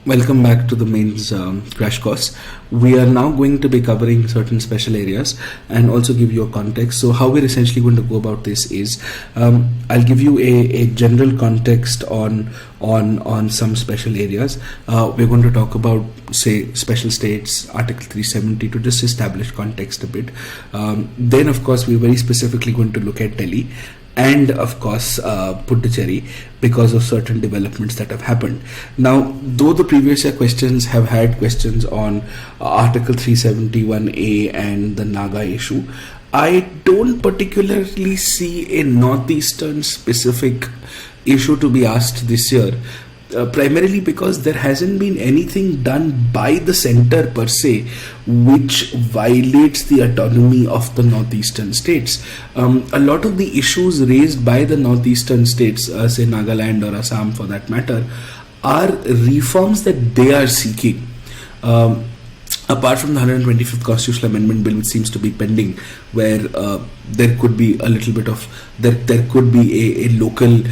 Welcome back to the mains crash course. We are now going to be covering certain special areas and also give you a context. So how we're essentially going to go about this is I'll give you a general context on some special areas. We're going to talk about, say, special states, Article 370, to just establish context a bit. Then, of course, we're very specifically going to look at Delhi and, of course, Puducherry, because of certain developments that have happened. Now, though the previous year questions have had questions on Article 371A and the Naga issue, I don't particularly see a northeastern specific issue to be asked this year. Primarily because there hasn't been anything done by the center per se which violates the autonomy of the northeastern states. A lot of the issues raised by the northeastern states, say Nagaland or Assam for that matter, are reforms that they are seeking. Apart from the 125th Constitutional Amendment Bill, which seems to be pending, where there could be a little bit of there could be a local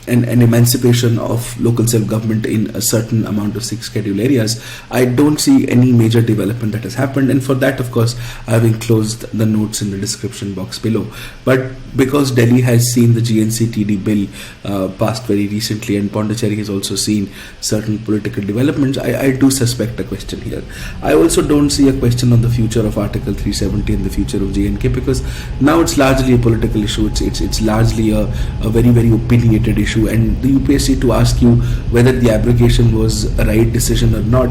an emancipation of local self-government in a certain amount of 6 scheduled areas. I don't see any major development that has happened, and for that, of course, I have enclosed the notes in the description box below. But because Delhi has seen the GNC-TD bill passed very recently, and Pondicherry has also seen certain political developments, I do suspect a question here. I also don't see a question on the future of Article 370 and the future of JNK, because now it's largely a political issue. It's largely a very, very opinionated issue, and the UPSC to ask you whether the abrogation was a right decision or not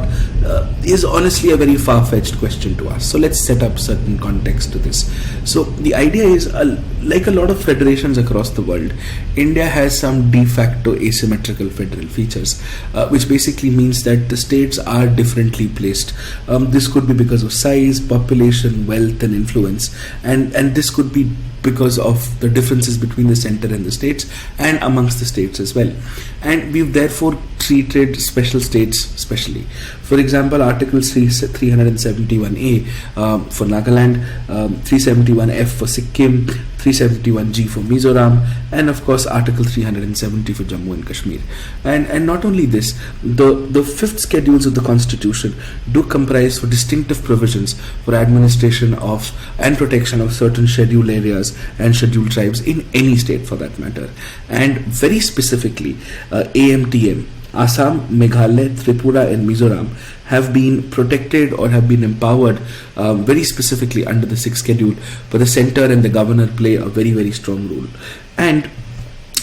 is honestly a very far-fetched question to ask. So let's set up certain context to this. So the idea is, like a lot of federations across the world, India has some de facto asymmetrical federal features, which basically means that the states are differently placed. This could be because of size, population, wealth, and influence, and this could be because of the differences between the center and the states and amongst the states as well. And we've therefore treated special states specially. For example, Article 371A for Nagaland, 371F for Sikkim, 371G for Mizoram, and of course Article 370 for Jammu and Kashmir. And not only this, the fifth schedules of the Constitution do comprise for distinctive provisions for administration of and protection of certain scheduled areas and scheduled tribes in any state for that matter. And very specifically, AMTM, Assam, Meghalaya, Tripura and Mizoram have been protected or have been empowered very specifically under the 6th schedule, but the center and the governor play a very, very strong role. And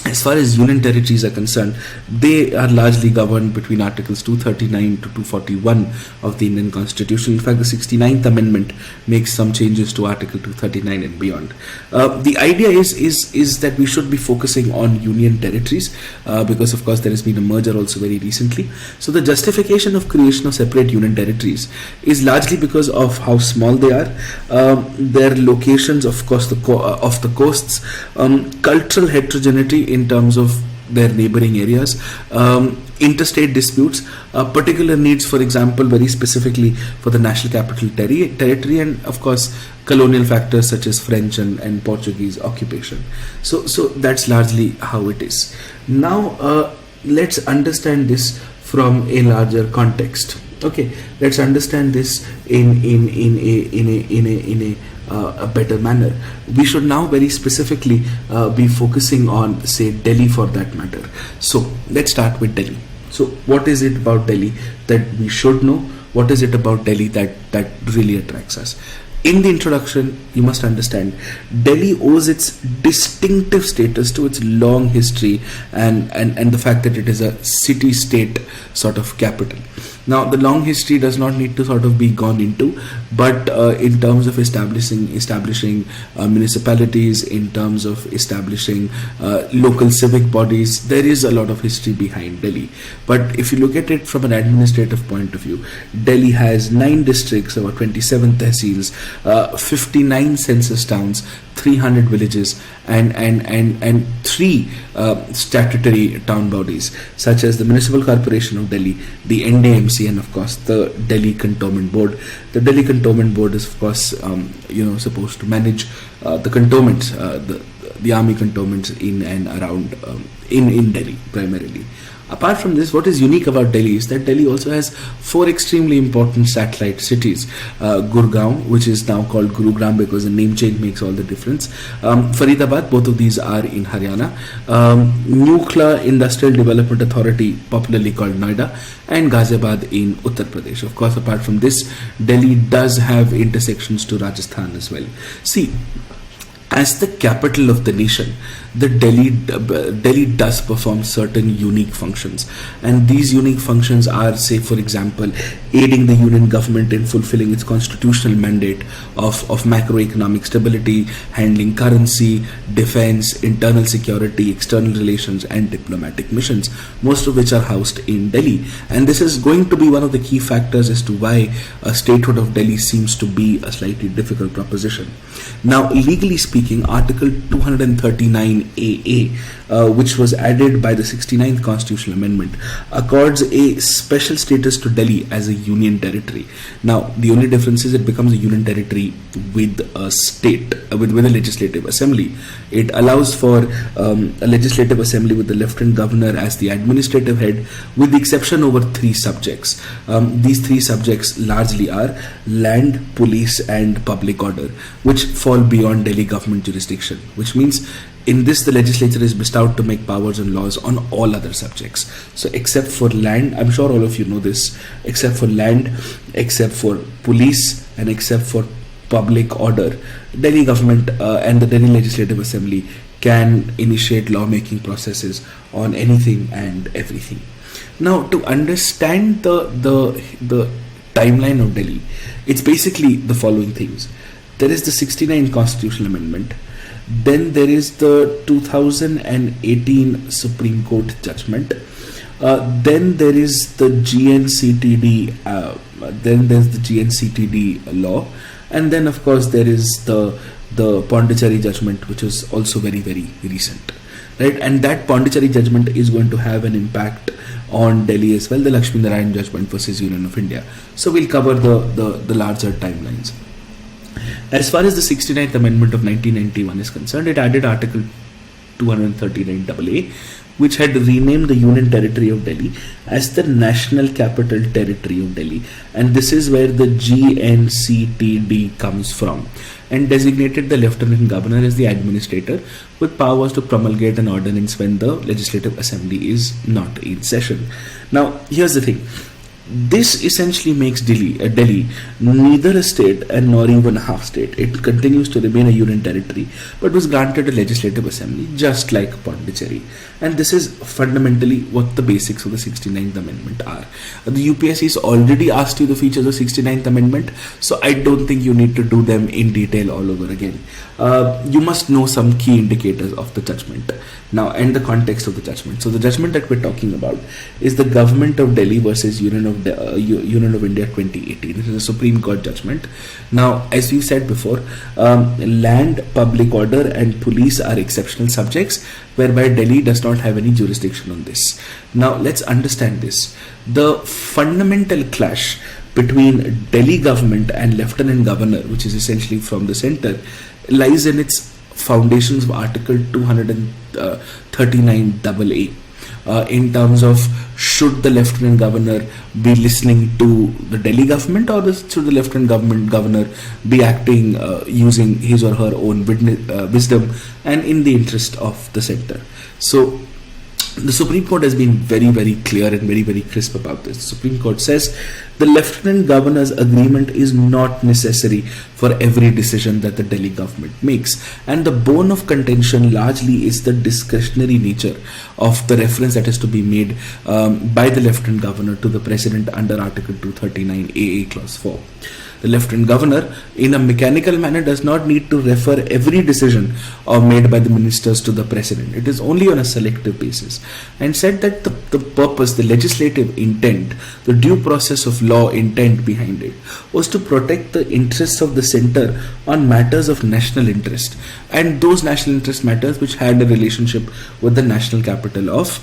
as far as union territories are concerned, they are largely governed between Articles 239 to 241 of the Indian Constitution. In fact, the 69th Amendment makes some changes to Article 239 and beyond. The idea is that we should be focusing on union territories because, of course, there has been a merger also very recently. So the justification of creation of separate union territories is largely because of how small they are, their locations, of course, of the coasts, cultural heterogeneity in terms of their neighboring areas, interstate disputes, particular needs, for example, very specifically for the National Capital Territory, and of course colonial factors such as French and Portuguese occupation. So that's largely how it is. Now let's understand this from a larger context. Okay, let's understand this in a better manner. We should now very specifically be focusing on, say, Delhi for that matter. So let's start with Delhi. So what is it about Delhi that we should know? What is it about Delhi that really attracts us? In the introduction, you must understand Delhi owes its distinctive status to its long history and the fact that it is a city-state sort of capital. Now, the long history does not need to sort of be gone into, but in terms of establishing municipalities, in terms of establishing local civic bodies, there is a lot of history behind Delhi. But if you look at it from an administrative point of view, Delhi has 9 districts, about 27 tehsils, 59 census towns, 300 villages, and 3 statutory town bodies, such as the Municipal Corporation of Delhi, the NDMC, and of course the Delhi Cantonment Board. The Delhi Cantonment Board is, of course, supposed to manage the cantonments, the army cantonments in and around in Delhi primarily. Apart from this, what is unique about Delhi is that Delhi also has four extremely important satellite cities. Gurgaon, which is now called Gurugram because the name change makes all the difference. Faridabad, both of these are in Haryana. Nuclear Industrial Development Authority, popularly called Noida, and Ghaziabad in Uttar Pradesh. Of course, apart from this, Delhi does have intersections to Rajasthan as well. See, as the capital of the nation, the Delhi does perform certain unique functions, and these unique functions are, say for example, aiding the union government in fulfilling its constitutional mandate of macroeconomic stability, handling currency, defense, internal security, external relations, and diplomatic missions, most of which are housed in Delhi. And this is going to be one of the key factors as to why a statehood of Delhi seems to be a slightly difficult proposition. Now, legally speaking, Article 239AA, which was added by the 69th Constitutional Amendment, accords a special status to Delhi as a union territory. Now, the only difference is it becomes a union territory with a state, with a legislative assembly. It allows for a legislative assembly with the Lieutenant Governor as the administrative head, with the exception over three subjects. These three subjects largely are land, police, and public order, which fall beyond Delhi government jurisdiction, which means in this the legislature is bestowed to make powers and laws on all other subjects. So except for land, I'm sure all of you know this, except for land, except for police, and except for public order, Delhi government and the Delhi Legislative Assembly can initiate lawmaking processes on anything and everything. Now, to understand the timeline of Delhi, it's basically the following things. There is the 69th Constitutional Amendment. Then there is the 2018 Supreme Court judgment. Then there is the GNCTD. Then there's the GNCTD law, and then of course there is the Pondicherry judgment, which is also very, very recent, right? And that Pondicherry judgment is going to have an impact on Delhi as well. The Lakshmi Narayan judgment versus Union of India. So we'll cover the larger timelines. As far as the 69th Amendment of 1991 is concerned, it added Article 239AA, which had renamed the Union Territory of Delhi as the National Capital Territory of Delhi, and this is where the GNCTD comes from, and designated the Lieutenant Governor as the administrator with powers to promulgate an ordinance when the Legislative Assembly is not in session. Now, here's the thing. This essentially makes Delhi neither a state and nor even a half state. It continues to remain a union territory, but was granted a legislative assembly just like Pondicherry. And this is fundamentally what the basics of the 69th Amendment are. The UPSC has already asked you the features of 69th Amendment, so I don't think you need to do them in detail all over again. You must know some key indicators of the judgment now and the context of the judgment. So the judgment that we're talking about is the Government of Delhi versus Union of India 2018. This is a Supreme Court judgment. Now, as we said before, land, public order, and police are exceptional subjects, whereby Delhi does not have any jurisdiction on this. Now, let's understand this. The fundamental clash between Delhi government and Lieutenant Governor, which is essentially from the center, lies in its foundations of Article 239AA. In terms of should the Lieutenant Governor be listening to the Delhi government, or should the Lieutenant Governor be acting using his or her own wisdom and in the interest of the center. So the Supreme Court has been very, very clear and very, very crisp about this. The Supreme Court says the Lieutenant Governor's agreement is not necessary for every decision that the Delhi government makes, and the bone of contention largely is the discretionary nature of the reference that is to be made by the Lieutenant Governor to the President under Article 239AA Clause 4. The Lieutenant Governor, in a mechanical manner, does not need to refer every decision made by the ministers to the President. It is only on a selective basis, and said that the purpose, the legislative intent, the due process of law intent behind it was to protect the interests of the center on matters of national interest, and those national interest matters which had a relationship with the national capital of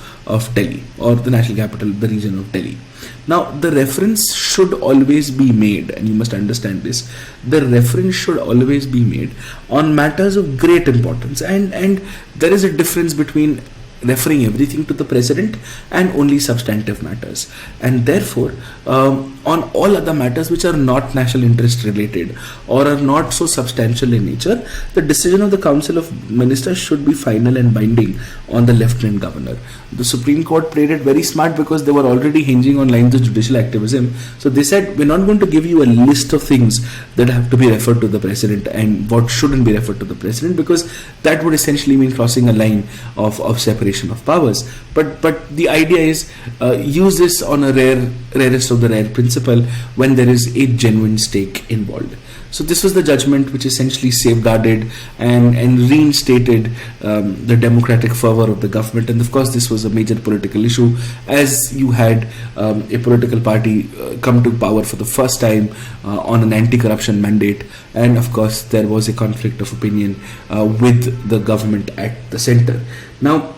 Delhi, or the national capital, the region of Delhi. Now, the reference should always be made, and you must understand this, the reference should always be made on matters of great importance, and there is a difference between referring everything to the president and only substantive matters. And therefore, on all other matters which are not national interest related or are not so substantial in nature, the decision of the Council of Ministers should be final and binding on the Lieutenant Governor. The Supreme Court played it very smart because they were already hinging on lines of judicial activism. So they said, we're not going to give you a list of things that have to be referred to the president and what shouldn't be referred to the president, because that would essentially mean crossing a line of separation of powers. But the idea is use this on a rarest of the rare principle when there is a genuine stake involved. So this was the judgment which essentially safeguarded and reinstated the democratic fervor of the government. And of course, this was a major political issue, as you had a political party come to power for the first time on an anti-corruption mandate. And of course, there was a conflict of opinion with the government at the center. Now,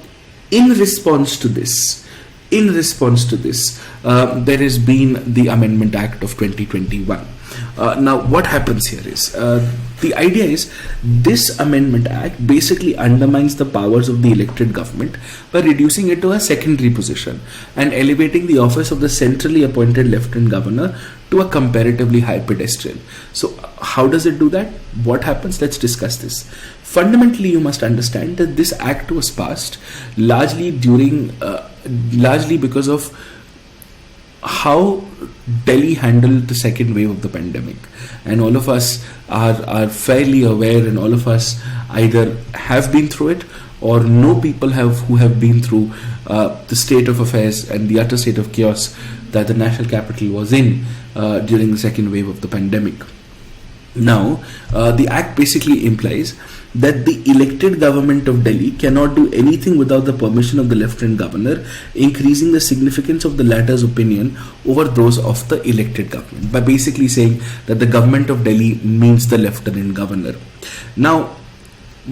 in response to this, there has been the Amendment Act of 2021. Now, what happens here is, the idea is this Amendment Act basically undermines the powers of the elected government by reducing it to a secondary position and elevating the office of the centrally appointed Lieutenant Governor to a comparatively high pedestal. So, how does it do that? What happens? Let's discuss this. Fundamentally, you must understand that this act was passed largely because of how Delhi handled the second wave of the pandemic. And all of us are fairly aware, and all of us either have been through it or know people who have been through the state of affairs and the utter state of chaos that the national capital was in during the second wave of the pandemic. Now, the act basically implies that the elected government of Delhi cannot do anything without the permission of the Lieutenant Governor, increasing the significance of the latter's opinion over those of the elected government, by basically saying that the government of Delhi means the Lieutenant Governor. Now,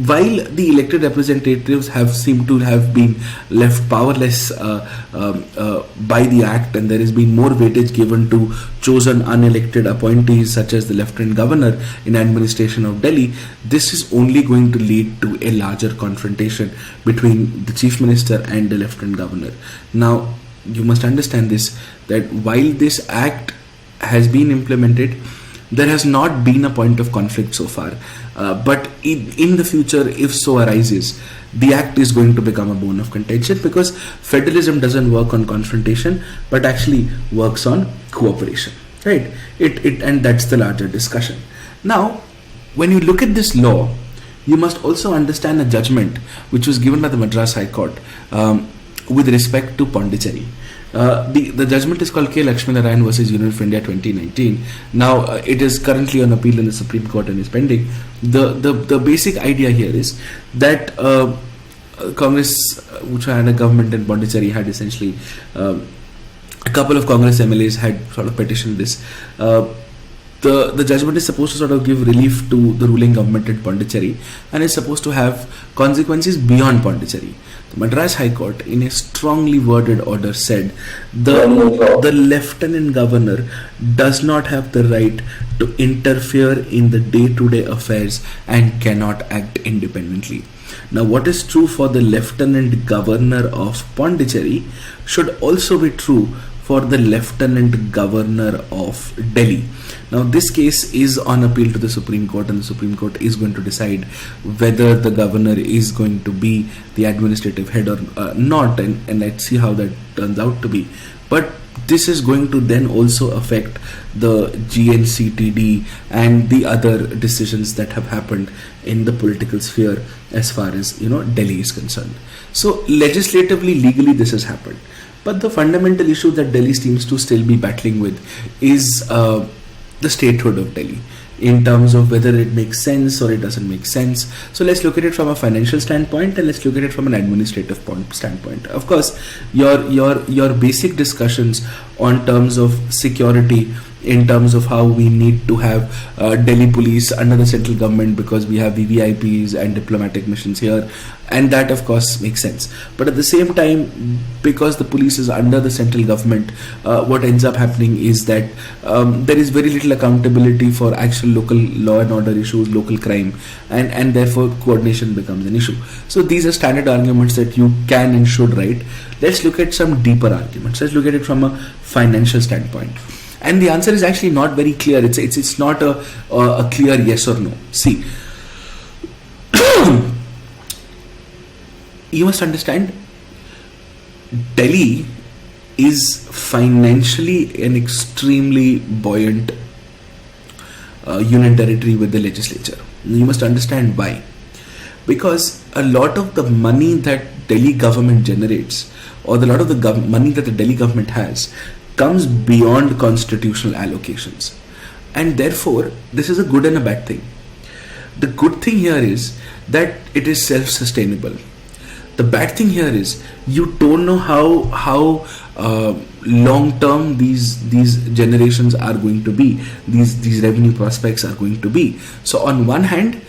while the elected representatives seemed to have been left powerless by the act, and there has been more weightage given to chosen unelected appointees such as the Lieutenant Governor in administration of Delhi, this is only going to lead to a larger confrontation between the Chief Minister and the Lieutenant Governor. Now, you must understand this, that while this act has been implemented, there has not been a point of conflict so far. But in the future, if so arises, the act is going to become a bone of contention, because federalism doesn't work on confrontation but actually works on cooperation, right? And that's the larger discussion. Now, when you look at this law, you must also understand a judgment which was given by the Madras High Court with respect to Pondicherry. The judgment is called K. Lakshmi Narayan versus Union of India 2019. Now, it is currently on appeal in the Supreme Court and is pending. The basic idea here is that Congress, which had a government in Pondicherry, had essentially a couple of Congress MLAs had sort of petitioned this. The judgment is supposed to sort of give relief to the ruling government in Pondicherry, and is supposed to have consequences beyond Pondicherry. The Madras High Court, in a strongly worded order, said the Lieutenant Governor does not have the right to interfere in the day-to-day affairs and cannot act independently. Now, what is true for the Lieutenant Governor of Pondicherry should also be true for the Lieutenant Governor of Delhi. Now, this case is on appeal to the Supreme Court, and the Supreme Court is going to decide whether the governor is going to be the administrative head or not, and let's see how that turns out to be. But this is going to then also affect the GNCTD and the other decisions that have happened in the political sphere as far as Delhi is concerned. So legislatively, legally, this has happened. But the fundamental issue that Delhi seems to still be battling with is the statehood of Delhi, in terms of whether it makes sense or it doesn't make sense. So let's look at it from a financial standpoint, and let's look at it from an administrative standpoint. Of course, your basic discussions on terms of security in terms of how we need to have Delhi police under the central government because we have VVIPs and diplomatic missions here, and that of course makes sense. But at the same time, because the police is under the central government, what ends up happening is that there is very little accountability for actual local law and order issues, local crime, and therefore coordination becomes an issue. So these are standard arguments that you can and should write. Let's look at some deeper arguments. Let's look at it from a financial standpoint. And the answer is actually not very clear. It's not a clear yes or no. See, you must understand, Delhi is financially an extremely buoyant union territory with the legislature. You must understand why. Because a lot of the money that Delhi government generates, or a lot of the money that the Delhi government has, comes beyond constitutional allocations. And therefore, this is a good and a bad thing. The good thing here is that it is self-sustainable. The bad thing here is you don't know how long term these generations are going to be, these revenue prospects are going to be. So on one hand,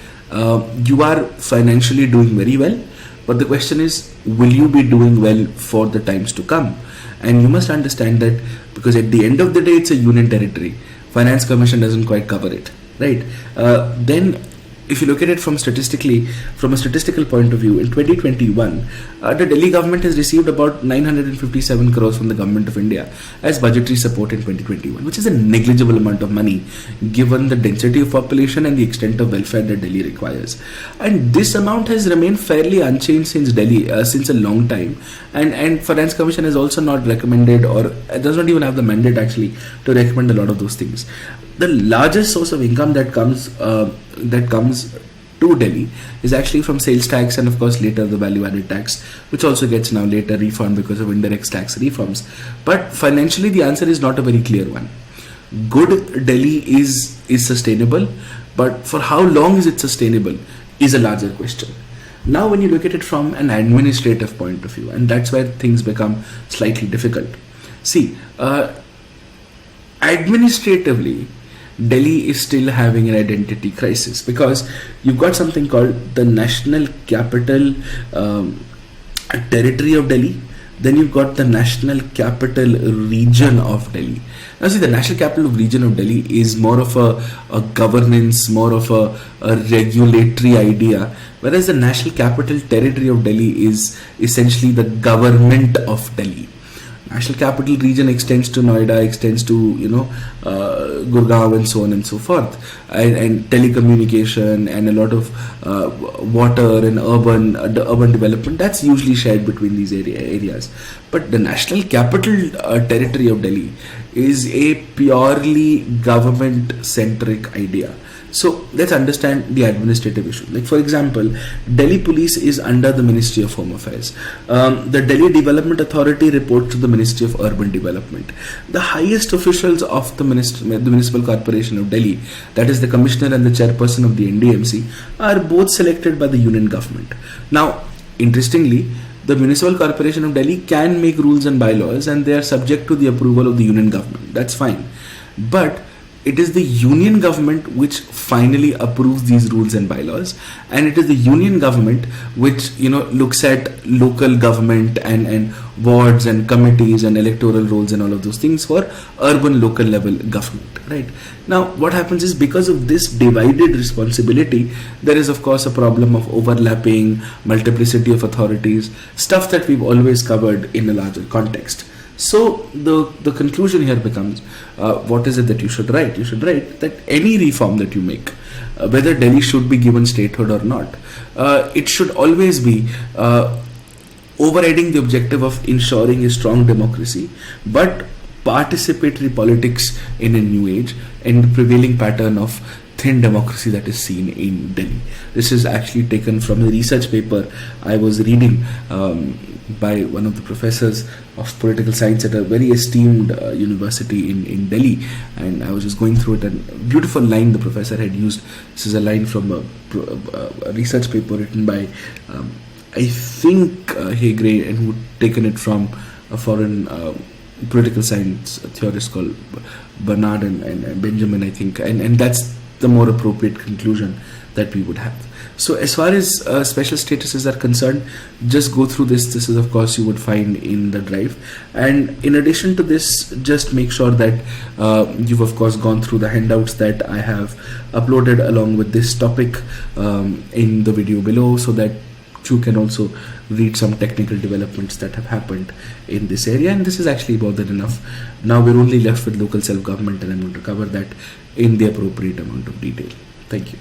you are financially doing very well, but the question is, will you be doing well for the times to come? And you must understand that, because at the end of the day it's a union territory, Finance Commission doesn't quite cover it, right? Then if you look at it from a statistical point of view, in 2021, the Delhi government has received about 957 crores from the government of India as budgetary support in 2021, which is a negligible amount of money given the density of population and the extent of welfare that Delhi requires. And this amount has remained fairly unchanged since a long time. And Finance Commission has also not recommended, or does not even have the mandate actually to recommend a lot of those things. The largest source of income that comes to Delhi is actually from sales tax, and of course later the value added tax, which also gets now later reformed because of indirect tax reforms. But financially the answer is not a very clear one. Good Delhi is sustainable, but for how long is it sustainable is a larger question. Now when you look at it from an administrative point of view, and that's where things become slightly difficult. See, administratively, Delhi is still having an identity crisis, because you've got something called the National Capital Territory of Delhi. Then you've got the National Capital Region of Delhi. Now see, the National Capital Region of Delhi is more of a governance, more of a regulatory idea, whereas the National Capital Territory of Delhi is essentially the government of Delhi. National Capital Region extends to Noida, extends to Gurgaon, and so on and so forth, and telecommunication and a lot of water and urban development, that's usually shared between these areas. But the National Capital Territory of Delhi is a purely government-centric idea. So let's understand the administrative issue. Like for example, Delhi Police is under the Ministry of Home Affairs. The Delhi Development Authority reports to the Ministry of Urban Development. The highest officials of the Municipal Corporation of Delhi, that is the Commissioner and the Chairperson of the NDMC, are both selected by the Union Government. Now, interestingly, the Municipal Corporation of Delhi can make rules and bylaws, and they are subject to the approval of the Union Government. That's fine. But it is the Union Government which finally approves these rules and bylaws, and it is the Union Government which looks at local government and wards and committees and electoral rolls and all of those things for urban local level government, right? Now what happens is, because of this divided responsibility, there is of course a problem of overlapping, multiplicity of authorities, stuff that we've always covered in a larger context. So the conclusion here becomes, what is it that you should write? You should write that any reform that you make, whether Delhi should be given statehood or not, it should always be overriding the objective of ensuring a strong democracy, but participatory politics in a new age, and the prevailing pattern of thin democracy that is seen in Delhi. This is actually taken from a research paper I was reading by one of the professors of political science at a very esteemed university in Delhi, and I was just going through it, and a beautiful line the professor had used. This is a line from a research paper written by I think Hegre, and who taken it from a foreign political science theorists called Bernard and Benjamin, I think, and that's the more appropriate conclusion that we would have. So as far as special statuses are concerned, just go through this. This is, of course, you would find in the drive. And in addition to this, just make sure that you've, of course, gone through the handouts that I have uploaded along with this topic in the video below, so that you can also read some technical developments that have happened in this area. And this is actually more than enough. Now we're only left with local self-government, and I'm going to cover that in the appropriate amount of detail. Thank you.